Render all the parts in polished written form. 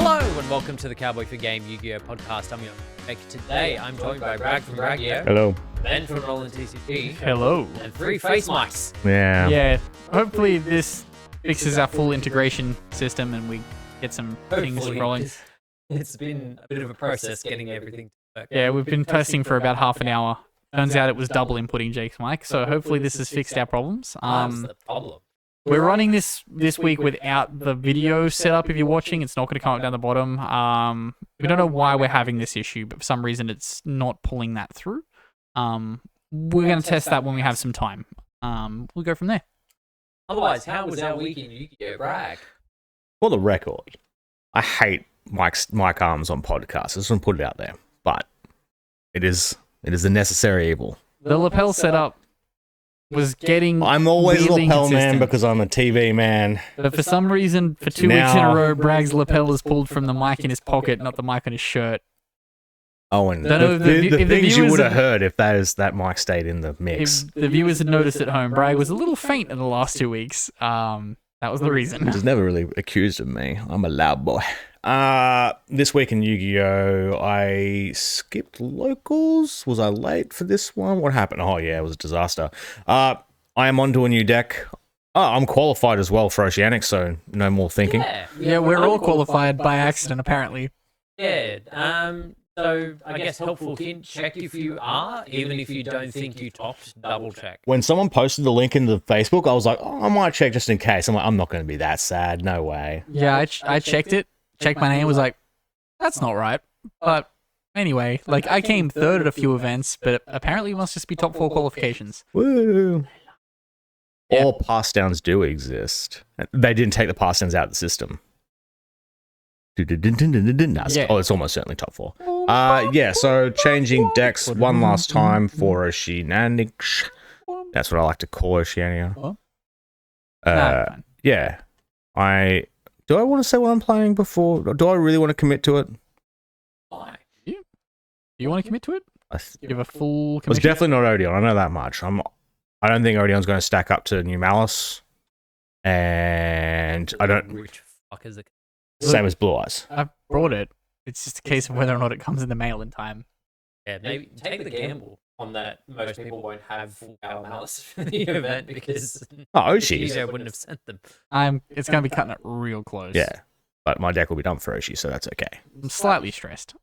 Hello and welcome to the Cowboy for Game Yu-Gi-Oh podcast. I'm your Beck. Today I'm joined by Bragg from Braggio. Hello. Ben from Roland TCG. Hello. And 3 face mics. Yeah. Yeah, hopefully this fixes our full integration system and we get some things Hopefully, rolling. It's been a bit of a process getting everything to work. Yeah, we've been testing for about half an hour. Turns out it was double inputting Jake's mic, so hopefully this has fixed our problems. That's the problem. We're running this week without the video setup. If you're watching, it's not going to come up down the bottom. We don't know why we're having this issue, but for some reason it's not pulling that through. We're going to test that when we have some time. We'll go from there. Otherwise, how was our week in Yu-Gi-Oh, Bragg? For the record, I hate mic arms on podcasts. I just want to put it out there. But it is a necessary evil. The lapel setup was getting I'm always a weirdly lapel man inconsistent. because I'm a TV man. But for some reason, for 2 weeks in a row, Bragg's lapel is pulled from the mic in his pocket, not the mic on his shirt. Oh, and Don't know the if the things you viewers would have have- heard if that mic stayed in the mix. If the viewers had noticed at home, Bragg was a little faint in the last 2 weeks. That was the reason. He's never really accused of me. I'm a loud boy. This week in Yu-Gi-Oh, I skipped locals. Was I late for this one? What happened? Oh yeah, it was a disaster. I am onto a new deck. Oh, I'm qualified as well for Oceanic, so no more thinking. Yeah, we're all qualified by accident, apparently. Yeah. So I guess helpful hint, check if you are, even if you don't think you topped, double check. When someone posted the link into Facebook, I was like, oh, I might check just in case. I'm like, I'm not going to be that sad. No way. Yeah, I checked it. Checked my name, was like, that's not right. But anyway, like I came third at a few events, but apparently it must just be top 4 qualifications. Woo. Yeah. All pass downs do exist. They didn't take the pass downs out of the system. Yeah. Oh, it's almost certainly top 4. Yeah, so changing decks one last time for Oceanic. That's what I like to call Oceania. What? Nah, fine. Yeah. Do I want to say what I'm playing before? Do I really want to commit to it? Why? Do you want to commit to it? Give a full It's commission? definitely not Odeon. I know that much. I don't think Odeon's going to stack up to New Malice. And I don't... Which fuck is it? Same as Blue Eyes. I've brought it. It's just a case of whether or not it comes in the mail in time. Yeah, maybe take the gamble on that. Most people won't have full power malice for the event because Oh, Oshi. Yu-Gi-Oh wouldn't have sent them. It's going to be cutting it real close. Yeah. But my deck will be done for Oshi, so that's okay. I'm slightly stressed.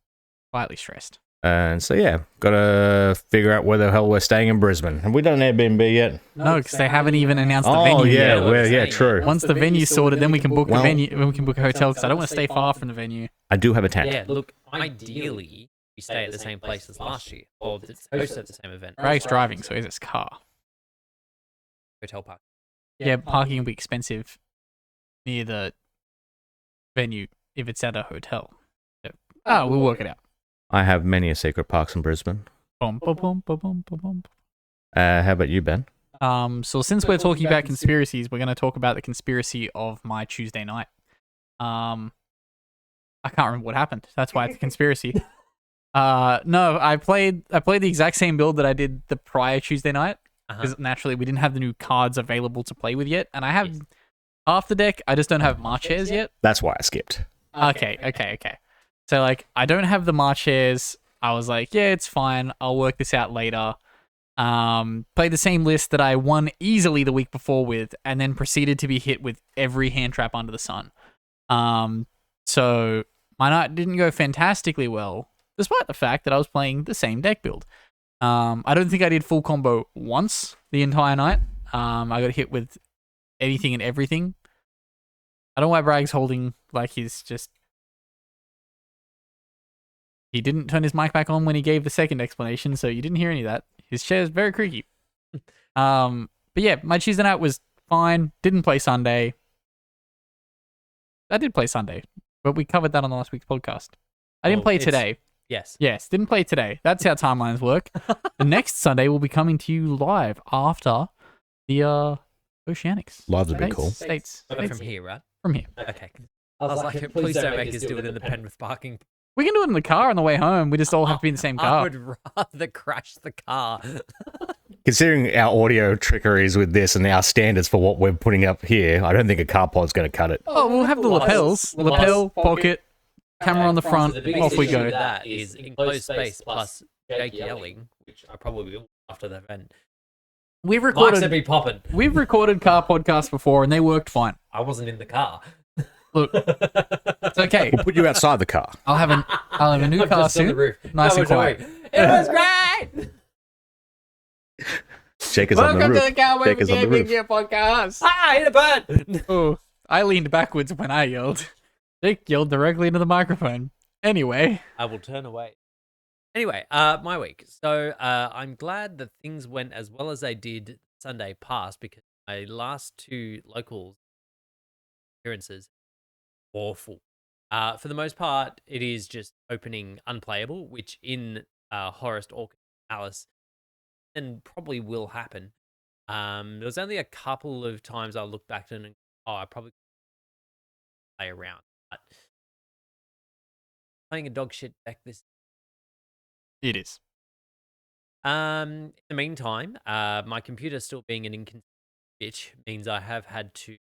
Slightly stressed. And so, yeah, got to figure out where the hell we're staying in Brisbane. Have we done an Airbnb yet? No, because they haven't even announced the Oh, venue yeah, yet. yeah, true. Once the venue's sorted, then we can book Well- a venue. We can book a hotel because I don't want to stay far from the venue. I do have a tent. Yeah, look, ideally, we stay at the same place as last year, or it's hosted at the same event. Bragg's driving, so he has his car. Hotel park. Yeah, parking will be expensive near the venue if it's at a hotel. So, we'll work it out. I have many a secret parks in Brisbane. Boom, boom, boom, boom, boom, boom, boom. How about you, Ben? So since we're talking about conspiracies, we're going to talk about the conspiracy of my Tuesday night. I can't remember what happened. That's why it's a conspiracy. No, I played the exact same build that I did the prior Tuesday night because naturally we didn't have the new cards available to play with yet, and I have half the deck. I just don't have March Airs yet. That's why I skipped. Okay. So like, I don't have the March Airs. I was like, yeah, it's fine. I'll work this out later. Played the same list that I won easily the week before with, and then proceeded to be hit with every hand trap under the sun. So my night didn't go fantastically well, despite the fact that I was playing the same deck build. I don't think I did full combo once the entire night. I got hit with anything and everything. I don't know why Bragg's holding like he's just... He didn't turn his mic back on when he gave the second explanation, so you didn't hear any of that. His chair's very creaky. But yeah, my Tuesday night was fine. Didn't play Sunday. I did play Sunday, but we covered that on the last week's podcast. I didn't play today. Yes. Yes, didn't play today. That's how timelines work. The next Sunday will be coming to you live after the Oceanics. Live would be cool. States. From here, right? From here. Okay. I was like, please don't make us do it in the Penrith parking. We can do it in the car on the way home. We just all have to be in the same I car. would rather crash the car. Considering our audio trickeries with this and our standards for what we're putting up here, I don't think a car pod's going to cut it. Oh, we'll have the lapels. Lapel, pocket, camera on the front, So the biggest off we issue go. with that is enclosed space plus Jake yelling, which I probably will after the event. We've Mics would recorded be popping. we've recorded car podcasts before and they worked fine. I wasn't in the car. Look, it's okay. We'll put you outside the car. I'll have a new I'm car just on the soon. roof. Nice No, and quiet. sorry. It was great. Jake is on the Welcome roof. to the Car Jake is on the Gaming roof. Gear podcast. Ah, hit a bird. Oh, I leaned backwards when I yelled. Jake yelled directly into the microphone. Anyway, I will turn away. Anyway, my week. So I'm glad that things went as well as they did Sunday past because my last two locals appearances awful. For the most part, it is just opening unplayable, which in Horus or Alice and probably will happen. There was only a couple of times I looked back and I probably play around, but playing a dog shit deck this. it is. In the meantime, my computer still being an inconsistent bitch means I have had to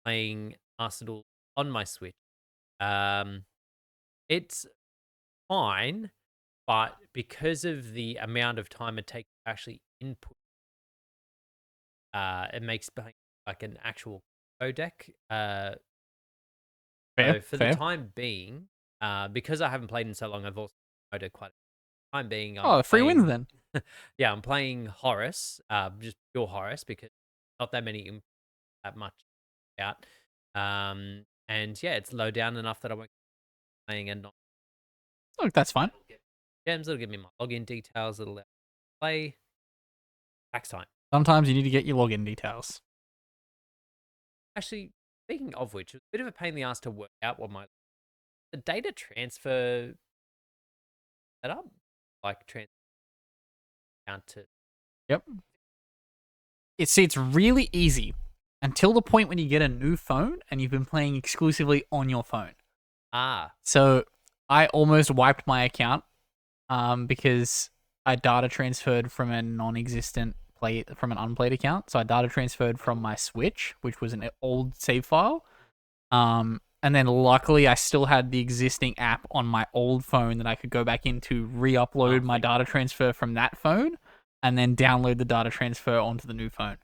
playing Arsenal on my Switch. It's fine, but because of the amount of time it takes to actually input, it makes like an actual codec. Fair, So for fair. the time being, because I haven't played in so long, I've also coded quite. Time being, Oh, free wins then. Yeah, I'm playing Horus, just pure Horus because not that many that much out. And yeah, it's low down enough that I won't keep playing and not Look, that's fine. get gems. It'll give me my login details. It'll let me play. Tax time. Sometimes you need to get your login details. Actually, speaking of which, it was a bit of a pain in the ass to work out what the data transfer setup, like transfer account to. Yep. It's really easy until the point when you get a new phone and you've been playing exclusively on your phone. So I almost wiped my account because I data transferred from a non-existent from an unplayed account. So I data transferred from my Switch, which was an old save file. And then luckily I still had the existing app on my old phone that I could go back into re-upload my data transfer from that phone and then download the data transfer onto the new phone.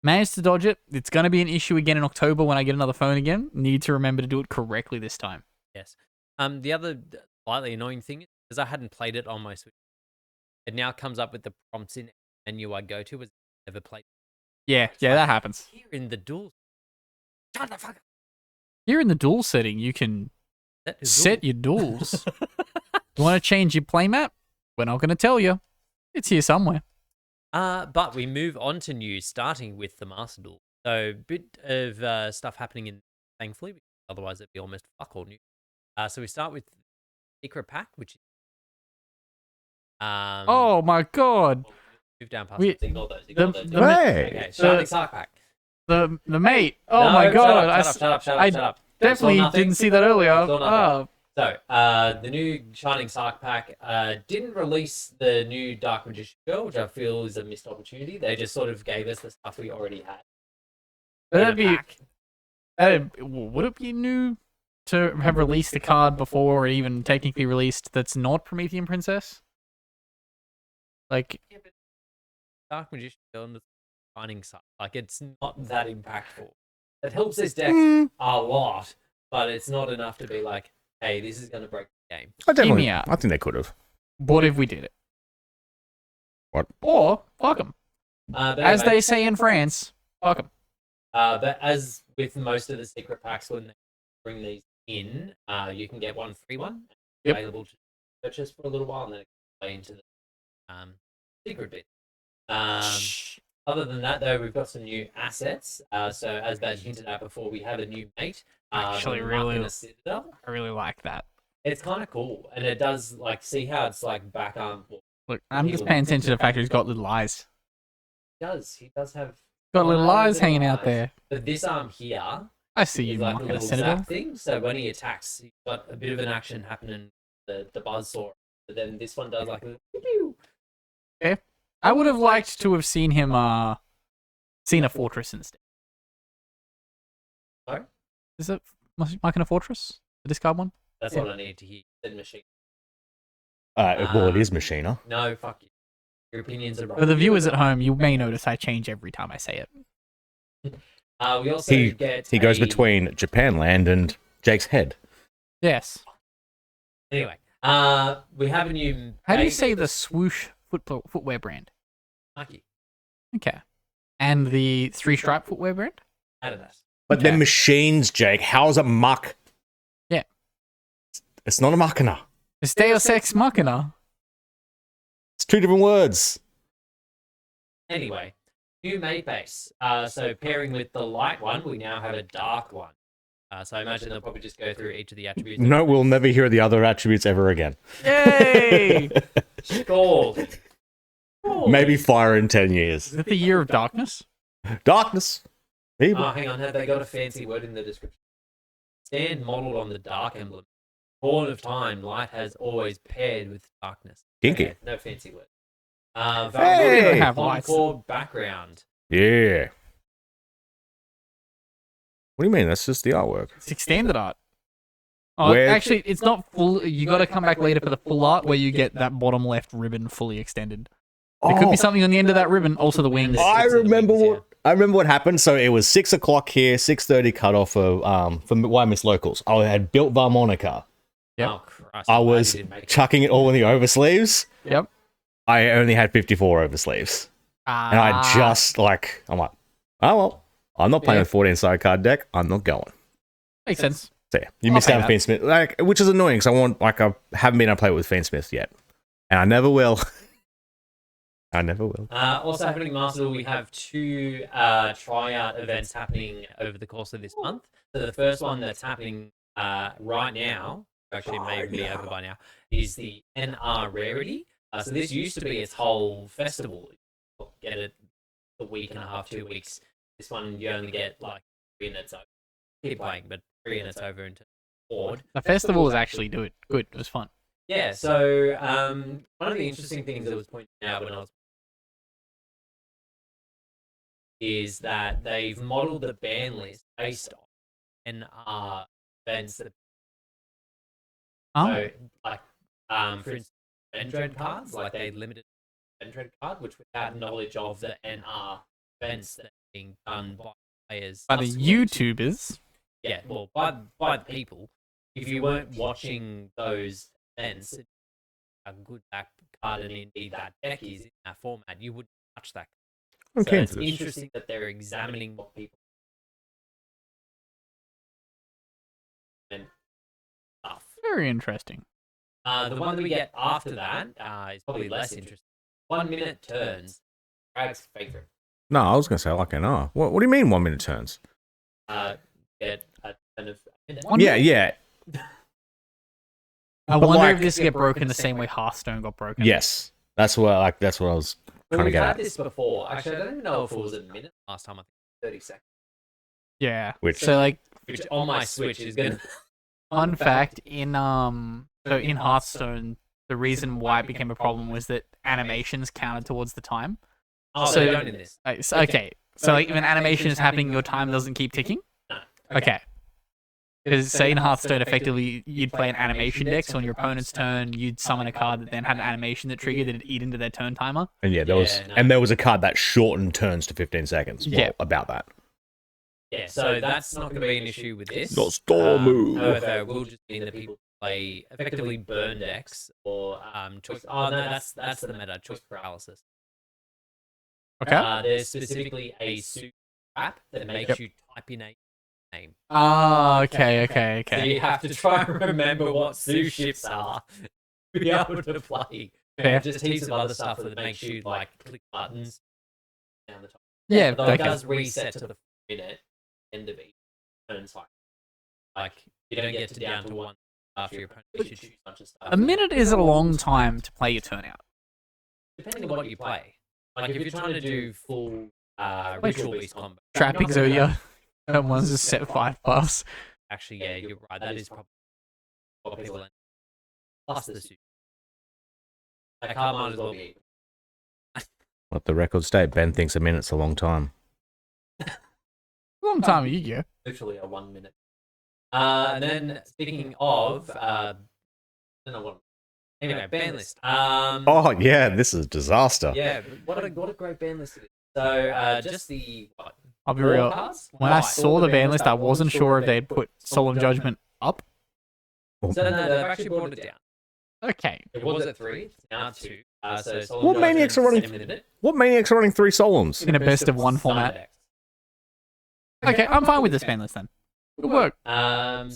Managed to dodge it. It's going to be an issue again in October when I get another phone again. Need to remember to do it correctly this time. Yes. The other slightly annoying thing is I hadn't played it on my Switch. It now comes up with the prompts in the menu I go to was never played. Yeah, that happens. Here in the duel. Shut the fuck up. Here in the duel setting, you can set your duels. You want to change your playmat? We're not going to tell you. It's here somewhere. But we move on to news, starting with the Master Duel. So, bit of stuff happening in, thankfully, because otherwise it'd be almost fuck all news. So we start with Secret Pack, which is oh my god! move down past. Ignore those. Hey! Okay, Shining Sark Pack. The mate. Oh No, my god! Shut up! I definitely didn't see that earlier. Oh, So, the new Shining Sark Pack didn't release the new Dark Magician Girl, which I feel is a missed opportunity. They just sort of gave us the stuff we already had. would it be new to have released the card before or even technically released that's not Promethean Princess? Like, Dark Magician Girl and the Shining Sark, like, it's not that impactful. It helps this deck a lot, but it's not enough to be like, hey, this is going to break the game. I think they could have. what if we did it? What? Or, fuck them. But As anyway, they say in France, fuck them. but as with most of the secret packs, when they bring these in, you can get one free one available to purchase for a little while, and then it can play into the secret bit. Other than that, though, we've got some new assets. So as Badge hinted at before, we have a new mate. Actually, the really, Mark in a Citadel. I really like that. It's kind of cool, and it does like see how it's like back arm. Look, I'm just paying attention to the fact that he's got little eyes. He does have Got little eyes little hanging out eyes. there. But this arm here I see you, is like a Mark in a little Citadel. zap thing. So when he attacks, he's got a bit of an action happening. The buzzsaw, but then this one does like a pew. I would have liked to have seen him seen a fortress instead. Sorry? Is it Machina Fortress, the discard one. That's Yeah. what I need to hear. Said machine. Well, it is Machina. No, fuck you. Your opinions are wrong. For the viewers at home, you may notice I change every time I say it. We also get He goes a- between Japanland and Jake's head. Yes. Anyway, we have a new. How do you base- say the swoosh footwear brand? Nike? Okay. And the three stripe footwear brand? Adidas. But Okay. they're machines, Jake. How's a muck? Yeah. It's not a machina. It's Deus Ex Machina. It's two different words. Anyway, new mate base. So pairing with the light one, we now have a dark one. So I imagine they'll probably just go through each of the attributes. No, we'll never hear the other attributes ever again. Yay! Scored. Maybe fire in 10 years. Is it the year of darkness? Darkness. Evil. Oh, hang on. Have they got a fancy word in the description? Stand modelled on the dark emblem. Born of time, light has always paired with darkness. Kinky. Okay, no fancy word. Hey! Valkyrie Have lights. Concord background. Yeah. What do you mean? That's just the artwork. It's extended art. Oh, Where- actually, it's not full. You got to come back later for the full art where you get that bottom left ribbon fully extended. There could be something on the end of that ribbon, also the wings. I Six of the remember wings, I remember what happened. So it was 6 o'clock here, 6:30 cut off for Why Miss Locals. I had built Varmonica. Yep. Oh, Christ. I I'm glad was you didn't make it. chucking it all in the oversleeves. Yep. I only had 54 oversleeves. And I just I'm like, oh well, I'm not playing Yeah. with 14 side card deck. I'm not going. Makes sense. So yeah, you I'll missed pay out on that. Fiend Smith, which is annoying because I haven't been able to play it with Fiend Smith yet, and I never will. I never will. Also happening in Master Duel, we have two tryout events happening over the course of this month. So the first one that's happening right now, actually may be over by now, is the NR Rarity. So this used to be its whole festival. You'll get it a week and a half, 2 weeks. This one you only get like 3 and it's over. Keep playing, but 3 and it's over into board. The festival was actually good. It was fun. Yeah, so one of the interesting things that was pointed out when I was is that they've modeled the ban list based on NR events that Oh, so like for instance Vendread cards, like they limited Vendread card, which without knowledge of the NR events that are being done by players. by the subsequent- YouTubers. Yeah, well by the people. If you weren't watching those events, a good back card and indeed that deck is in that format, you wouldn't touch that. I'm So keen it's for this. interesting that they're examining what people and stuff. Very interesting. The one that we get after that is probably less interesting. 1 minute turns. Craig's favorite. No, I was gonna say like an R. What do you mean 1 minute turns? Get a turn of a minute. One- Yeah, yeah, I But wonder like- if this will get broken the same way Hearthstone got broken. yes. That's what I was Well, trying to we've get had at. this before. Actually, I don't even know if it was a minute last time. I think 30 seconds. Yeah. Which So like, Which on my Switch is gonna. fun fact in Hearthstone, the reason why it became a problem was that animations counted towards the time. Oh, So- they don't in this. Okay. So like, if an animation is happening, your time doesn't keep ticking. No. Okay. Because say in Hearthstone, effectively, you'd play an animation deck, so on your opponent's turn, you'd summon a card that then had an animation that triggered that'd eat into their turn timer. and yeah, Yeah, no. there was a card that shortened turns to 15 seconds. Well, Yeah. about that. Yeah, so that's not going to be an issue with this. Not store move. However, it will just mean that people play effectively burn decks or choice. Oh no, that's the meta choice paralysis. Okay. There's specifically a suit app that makes Yep. you type in a name. Ah, okay. So you have to try and remember what sous ships are to be able to play. Fair. Just heaps of other stuff that makes you like click buttons down the top. Yeah, Although it okay. does reset to the minute end of each turn cycle. Like you don't get to down to one after your opponent. You should choose a bunch of stuff. A minute is a long time to play your turn out. Depending on what you play. Like if you're trying to do full ritual beast combo. Trap Exodia. That one's just set 5 buffs. Actually, yeah, you're right. That is probably what people end. Plus the suit. That card might as well be. Let the record state, Ben thinks a minute's a long time. Long time, Yu-Gi-Oh. Literally a 1 minute. And then speaking of, I don't know what. Anyway, ban list. Oh yeah, this is a disaster. Yeah, what a great ban list it is. So just the what? I'll be Four real. cards? When I saw the ban list, I wasn't sure if they'd put Solemn Judgment up. So no, they've actually brought it down. Okay. It was at 3, it's now at 2. So Solemn What maniacs are running? Judgment, What maniacs are running 3 Solemns? In a best of one format. Okay, I'm fine with this ban list then. Good work. So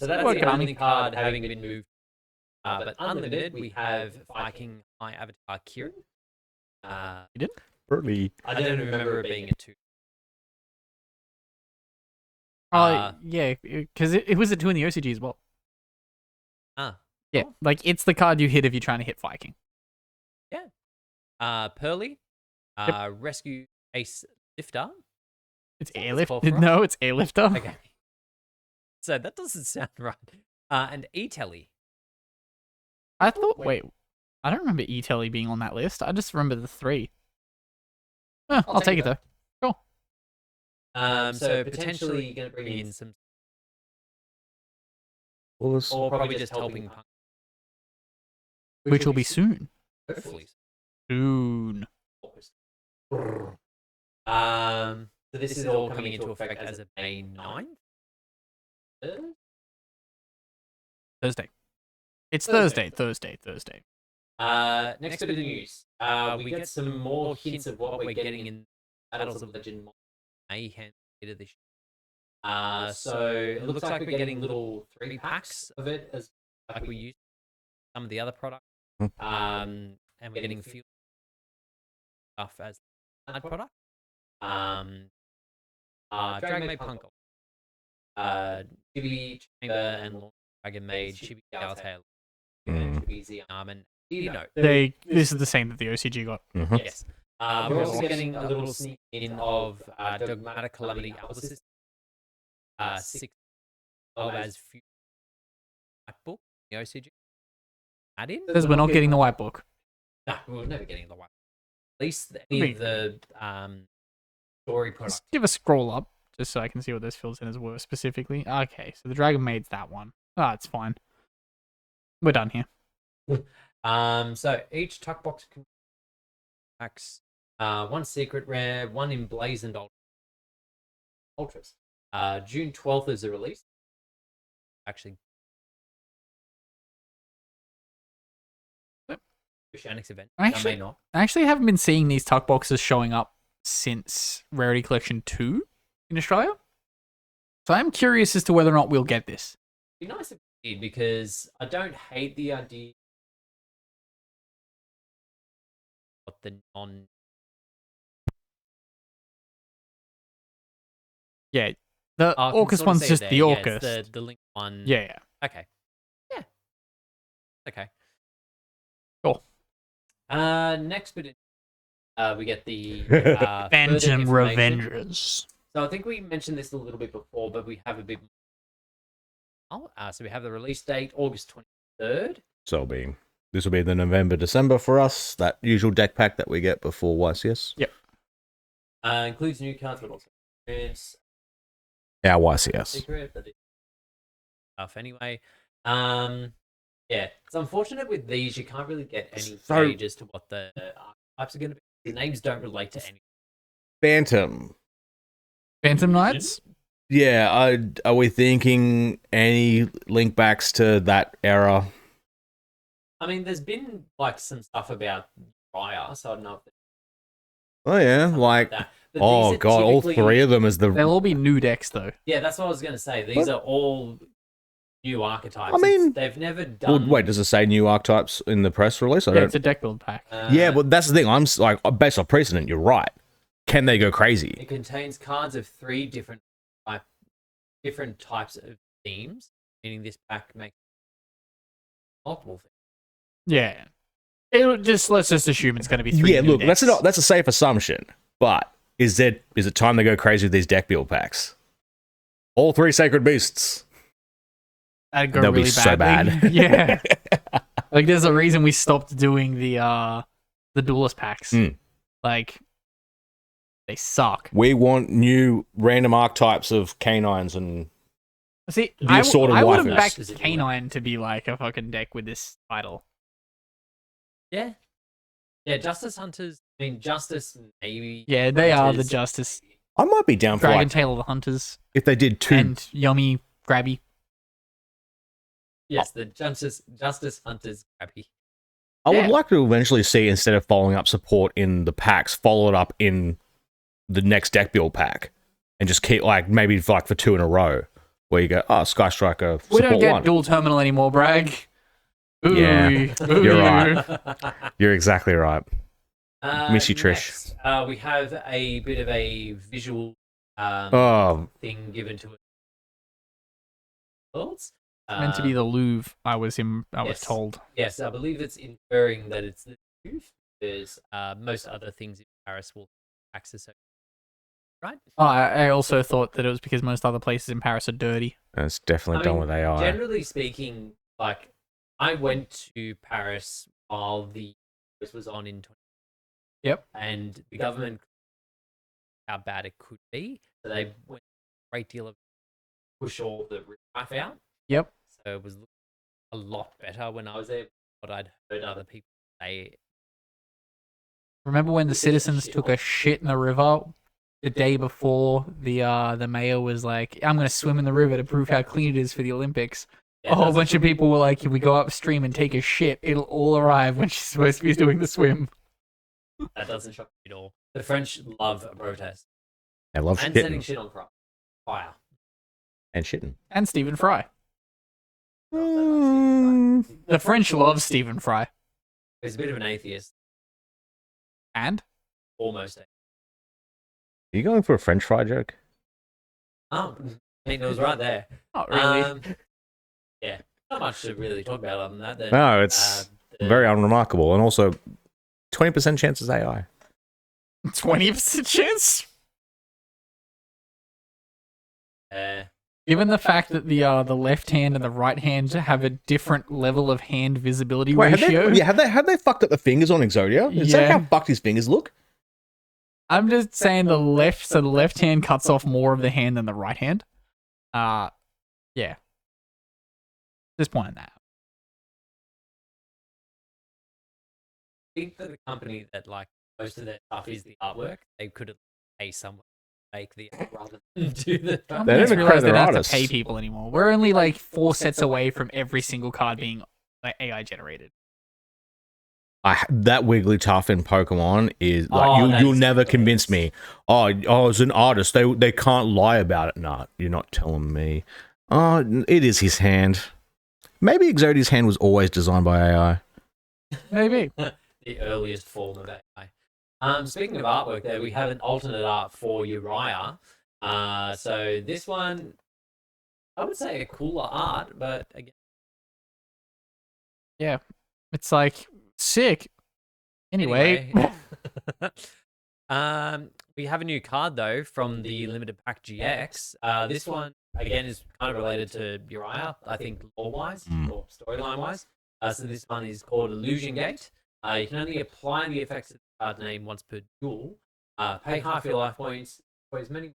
that's Work, the Army. only card having been moved. But unlimited, we have Viking High Avatar Kieran. You did? Really? I don't remember it being a 2. Yeah, because it was a 2 in the OCG as well. Ah. Yeah, Cool. like it's the card you hit if you're trying to hit Viking. Pearly. Yep. Rescue Ace Lifter. It's That's airlift. four for us. No, it's airlifter. Okay. So that doesn't sound right. And E-Telly. I thought. Wait, I don't remember E-Telly being on that list. I just remember the 3. I'll take it though. Cool. So potentially going to bring in some, What was? or probably just helping Punk. Which will be soon. Hopefully. Soon. So this is all coming into effect as of May 9th. Thursday. It's Thursday. Thursday. Next bit of news. We get some more hints of what we're getting in Battles of Legend Mayhem later this year. So it looks like we're getting little 3 packs of it as like we use some of the other products. And we're getting field stuff as that product. Dragon Maid Punk, Chibi Chamber and Launch Dragon Maid, Chibi Galtail, Chibi Ziarm, and Dino. This is the same that the OCG got. Mhm. Yes. We're also getting a little sneak in of Dogmatic Calamity Elder System. 6 of as future white book, the OCG. Add in? Says we're not getting the white book. No, we're never getting the white book. At least any of the story products. Just give a scroll up just so I can see what those fills in as were specifically. Okay, so the Dragon Maid's that one. It's fine. We're done here. So each tuck box packs 1 secret rare, 1 emblazoned ultras. June 12th is the release. Actually, Oceanics event. I may not. I actually haven't been seeing these tuck boxes showing up since Rarity Collection 2 in Australia. So I'm curious as to whether or not we'll get this. It'd be nice if we did, because I don't hate the idea of the non. Yeah, the I can Orcus sort of one's see it just there. the Yeah, Orcus. it's the link one. Yeah. Okay. Yeah. Okay. Cool. Next bit, we get the Phantom further information. Revengers. So I think we mentioned this a little bit before, but we have a bit more. So we have the release date, August 23rd. So this will be the November-December for us. That usual deck pack that we get before YCS. Yep. Includes new cards, but also experience. Our YCS. Secret, but it's stuff anyway. Yeah, it's unfortunate with these you can't really get any gauge as to what the archetypes are going to be. The names don't relate to any. Phantom Knights? Yeah, are we thinking any link backs to that era? I mean, there's been like some stuff about Raya, so I don't know if Oh yeah, like that. But oh these are god, all typically- 3 of them is the. They'll all be new decks though. Yeah, that's what I was going to say. These are all new archetypes. I mean- they've never done. Well, wait, does it say new archetypes in the press release? I Yeah, don't. it's a deck build pack. Yeah, but that's the thing. I'm like based on precedent. You're right. Can they go It crazy? contains cards of 3 different types of themes, meaning this pack makes multiple things. Yeah. Let's just assume it's going to be 3 Yeah, new look, decks. that's a safe assumption. But is it time to go crazy with these deck build packs? All 3 sacred beasts. That'd go They'll really be so badly. bad. Yeah. Like there's a reason we stopped doing the duelist packs. Mm. Like they suck. We want new random archetypes of canines and See, The assorted I would have waifus. backed Specifically. Canine to be like a fucking deck with this title. Yeah. Yeah, Justice Hunters. I mean, Justice maybe. Yeah, they are the Hunters, Justice. I might be down for Dragon like Tail of the Hunters. if they did two. And Yummy Grabby. Yes, the Justice Hunters Grabby. I would yeah. like to eventually see, instead of following up support in the packs, follow it up in the next deck build pack, and just keep like maybe like for 2 in a row, where you go, oh, Sky Striker We don't support get 1. dual terminal anymore, Bragg. Ooh, Yeah, ooh. you're right. You're exactly right. Miss you, Trish. Next, we have a bit of a visual Oh, thing given to it. Worlds. Meant to be the Louvre, I was Yes. told. Yes, I believe it's inferring that it's the Louvre, because most other things in Paris will access it. Right? Oh, I also thought that it was because most other places in Paris are dirty. it's definitely done with AI. Generally speaking, like, I went to Paris while the this was on in 20. Yep. And the government how bad it could be, so they went a great deal of push all the riff out. Yep. So it was a lot better when I was there. But I'd heard other people say. Remember when the citizens took a shit in the river the day before the mayor was like, I'm going to swim in the river to prove how clean it is for the Olympics. Yeah, A whole that's bunch of people were like, if we go upstream and take a shit, it'll all arrive when she's supposed to be doing the swim. That doesn't shock me at all. The French love a protest I love and setting shitting shit on fire. and shitting. And Stephen Fry. Mm. The French love Stephen Fry. He's a bit of an atheist, And? almost. Are you going for a French fry joke? I mean, it was right there. Not really. Yeah, not much to really talk about other than that. Then, No, it's very unremarkable, and also 20% chance is AI. 20% chance? Uh, Given the fact that the left hand and the right hand have a different level of hand visibility Wait, ratio, have they fucked up the fingers on Exodia? Is that Yeah. how fucked his fingers look? I'm just saying the left hand cuts off more of the hand than the right hand. Yeah. Just pointing that out. I think that the company that like most of their stuff is the artwork, they could have paid someone to make the art rather than do the. They Companies don't even realize credit they their don't have to artists. pay people anymore. We're only like 4 sets away from every single card being like AI generated. That Wigglytuff in Pokemon is like Oh, you'll that's never convince hilarious. me. Oh, as an artist, they can't lie about it. Nah, you're not telling me. Oh, it is his hand. Maybe Exodia's hand was always designed by AI. Maybe. The earliest form of AI. Speaking of artwork, there we have an alternate art for Uriah. So this one, I would say a cooler art, but again, Yeah. It's like sick. Anyway. we have a new card though from the limited pack GX. This one again is kind of related to Uriah, I think, lore-wise or storyline-wise. So this one is called Illusion Gate. You can only apply the effects of the card name once per duel. Pay half your life points for as many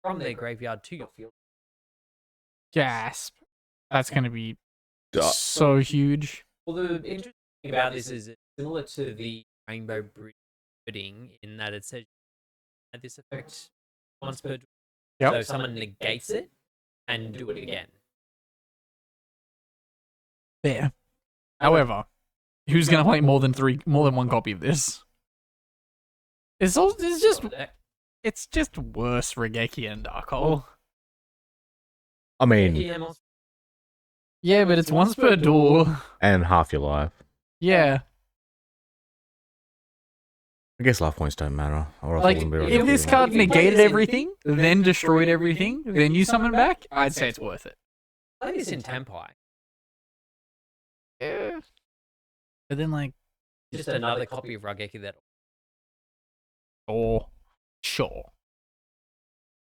from their graveyard to your field. Gasp. That's going to be Duh. so huge. Well, the interesting thing about this is it's similar to the Rainbow Bridge bidding in that it says at this effect once per duel. Yep. So someone negates it and do it again. There. However, who's going to play more than one copy of this? It's just worse Regeki and Darkhold. I mean, Yeah, but it's once per duel. and half your life. Yeah. I guess life points don't matter. Or else I Like, wouldn't be if this doing card If you play negated this in- everything, then destroyed everything, then you summon back, I'd say it's worth it. Play this in Tempai. Yeah. But then, like, Just another copy of Rageki that sure.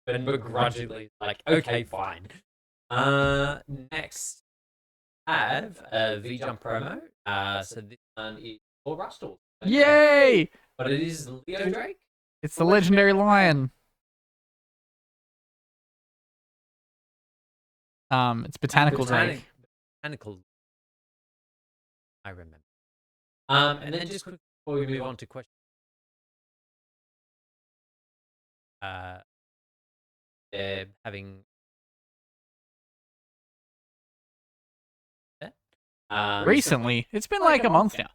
and begrudgingly like, okay, fine. Next have a V-Jump promo. So this one is for Rustle. Yay! But it is Leo Drake. It's the legendary lion. It's Botanical Drake. Botanical. I remember. And then just quick before we move on to questions. They're having. Recently, it's been like a month now.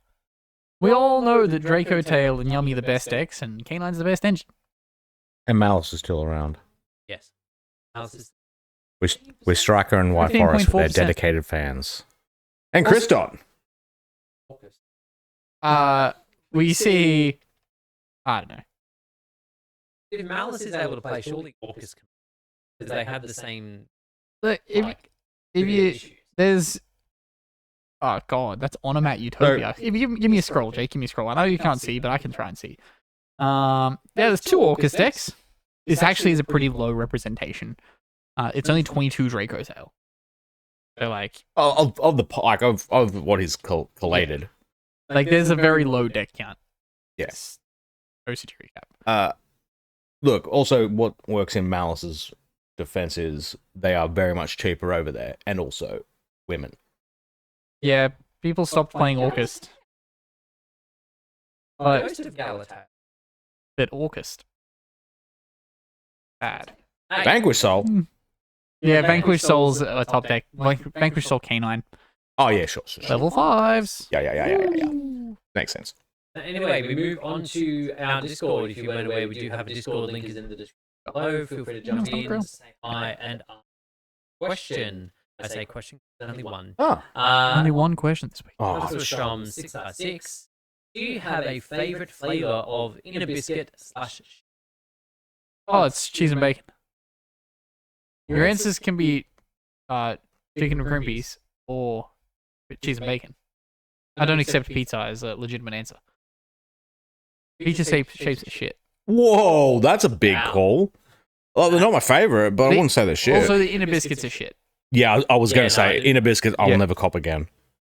We all know that Draco Tail and Yummy the best decks, and Canine's the best engine. And Malice is still around. Yes. Alice is With Striker and White Forest, they're 15.4%. dedicated fans. And Christot. We see. I don't know. If Malice is able to play, surely Orcus can, because they have the same. Look, if you issues. there's. Oh god, that's Onomat Utopia. If you give me a scroll, Jake, give me a scroll. I know you can't see, but I can try and see. Yeah, there's 2 Orcus decks. This actually is a pretty low representation. It's only 22 Draco Tail. So like Of what he's collated. like there's a very low deck count. Yes. OCG recap. Look, also what works in Malice's defense is they are very much cheaper over there, and also women. Yeah, people stopped playing Orcust. But Ghost of Galatae. Orcust. Bad. Vanquish Soul. Yeah, Vanquish Soul's a top deck. Like Vanquish Soul Canine. Oh yeah, sure. Level 5s. Yeah. Makes sense. Anyway, we move on to our Discord. If you weren't aware, we do have a Discord. Link is in the description below. Feel free to jump in, say hi, and ask a question. I say question, only one. Only one question this week. This was from 656. Do you have a favorite flavor of inner biscuit / Oh, it's cheese and bacon. Your answers can be chicken and cream peas or cheese and bacon. I don't accept pizza as a legitimate answer. Pizza shapes are shit. Whoa, that's a big call. Well, they're not my favorite, but I wouldn't say they're shit. Also, the inner biscuits are shit. Yeah, I was going to Yeah, say, no, inner biscuits, I will never cop again.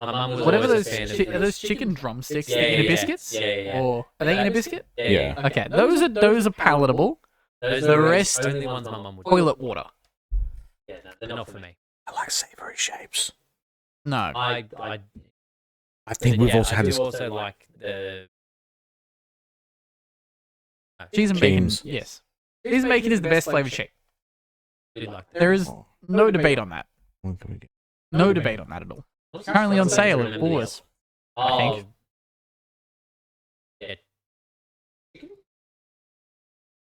My mum was Whatever always those a fan of are those chicken drumsticks, Yeah, the inner yeah, biscuits, yeah. or are they inner biscuit? Yeah. Okay, those are palatable. Those The are rest- only ones my mum would. Toilet water. Yeah, no, they're not for me. I like savory shapes. No. I think we've also I had do this. also like the Cheese and bacon, Cheese. yes. Cheese and bacon is the best flavored shape. I do like There is no debate on that. What can we get? No debate on that at all. Currently on sale at Woolworths. I think. Yeah.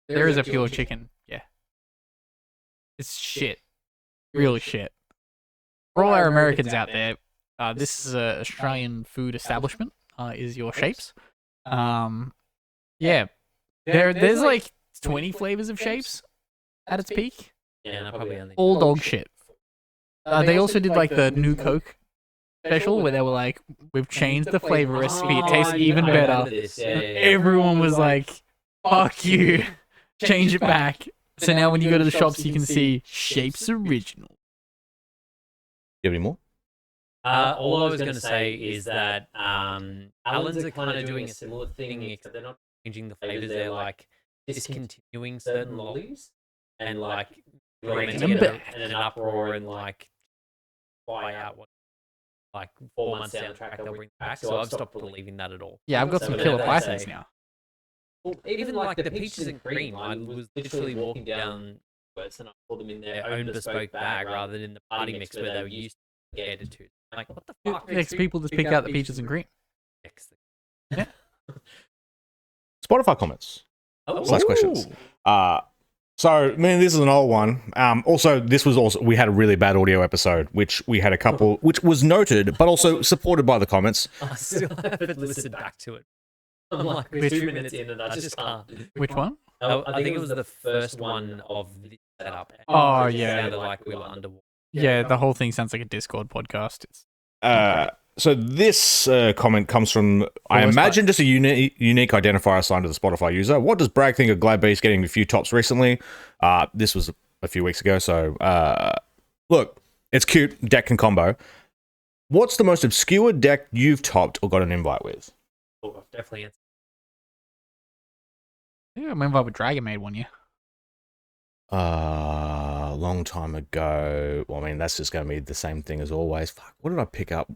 There is a pure chicken. Yeah. It's shit. Really shit. For all our Americans out there, this is a Australian food establishment. Is your shapes? Yeah. There's like 20 flavors of shapes at its peak. Yeah, no, probably only. All dog shit. They also did like the new Coke special where they were like, we've changed the flavor recipe. It tastes even better. Everyone was like, fuck you. Change it back. So now when you go to the shops, you can see Shapes Original. You have any more? All I was going to say is that Allen's are kind of doing a similar thing, except they're not changing the flavors. They're like discontinuing certain lollies and like Bringing to them get back. an uproar and like buy out what like 4 months down the track they'll bring it back. So I've stopped believing that at all. Yeah, I've got So some whatever killer they pythons say. now. Well, even like the peaches and cream, I was literally walking down and I saw them in their own bespoke bag rather than in the party mix where they were used to get it to. Like, what the fuck? Next, people just pick out the peaches and cream. Yeah. Spotify comments. Oh, / questions. So, man, this is an old one. Also, we had a really bad audio episode, which we had a couple, which was noted, but also supported by the comments. I still haven't listened back to it. I'm like 2 minutes in and I just can't. Which one? I think it was the first one of the setup. Oh, It yeah. sounded like we were underwater. Yeah, the whole thing sounds like a Discord podcast. It's So this comment comes from, I worst imagine, just a unique identifier assigned to the Spotify user. What does Bragg think of Glad Beast getting a few tops recently? This was a few weeks ago, so look, it's cute, deck can combo. What's the most obscure deck you've topped or got an invite with? Oh, definitely. yeah, I remember with Dragon Maid one year. long time ago. Well, I mean, that's just going to be the same thing as always. Fuck, what did I pick up?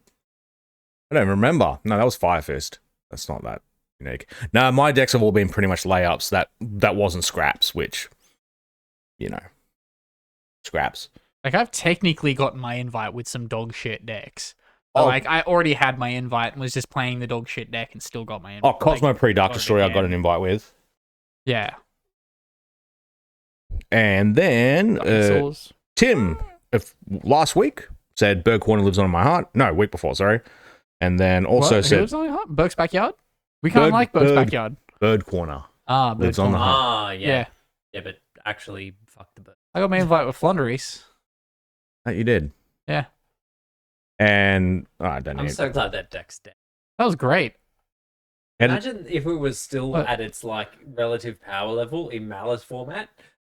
I don't remember. No, that was Fire Fist. That's not that unique. No, my decks have all been pretty much layups. That wasn't scraps, which, you know, scraps. Like, I've technically gotten my invite with some dog shit decks. But, like, I already had my invite and was just playing the dog shit deck and still got my invite. Oh, Cosmo Pre-Dark Destroyer I got an invite with. Yeah. And then Tim, last week, said Bird Corner lives on in my heart. No, week before, sorry. And then also what? said... Who lives on your heart? Burke's Backyard? We can't like Burke's Backyard. Bird Corner. Bird lives Corner. on the heart. Ah, yeah. Yeah, but actually, fuck the bird. I got my invite with Flunderies. That you did? Yeah. And... Oh, I don't know. I'm so glad that deck's dead. That was great. Imagine if it was still at its, like, relative power level in Malice format.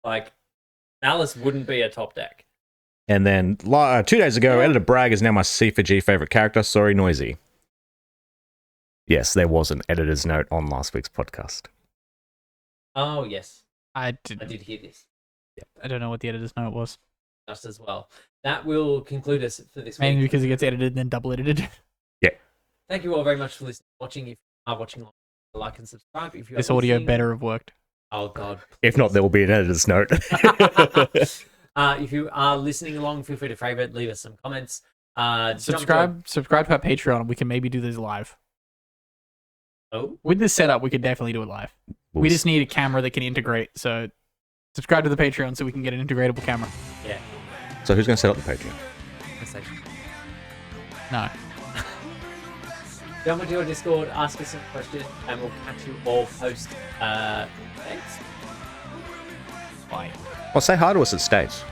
Like, Malice wouldn't be a top deck. And then 2 days ago, Editor Bragg is now my C4G favorite character. Sorry, Noisy. Yes, there was an editor's note on last week's podcast. Oh, yes. I did hear this. I don't know what the editor's note was. Just as well. That will conclude us for this Mainly week. because it gets edited and then double edited. Yeah. Thank you all very much for listening, watching. If you are watching, like and subscribe. If you this audio better have worked. Oh, God. If not, there will be an editor's note. If you are listening along, feel free to favorite, leave us some comments. Subscribe to our Patreon. We can maybe do this live. Oh? With this setup, we could definitely do it live. We just need a camera that can integrate. So subscribe to the Patreon so we can get an integratable camera. Yeah. So who's going to set up the Patreon? No. Jump into your Discord, ask us some questions, and we'll catch you all post. Thanks. Bye. Well, say hi to us at States.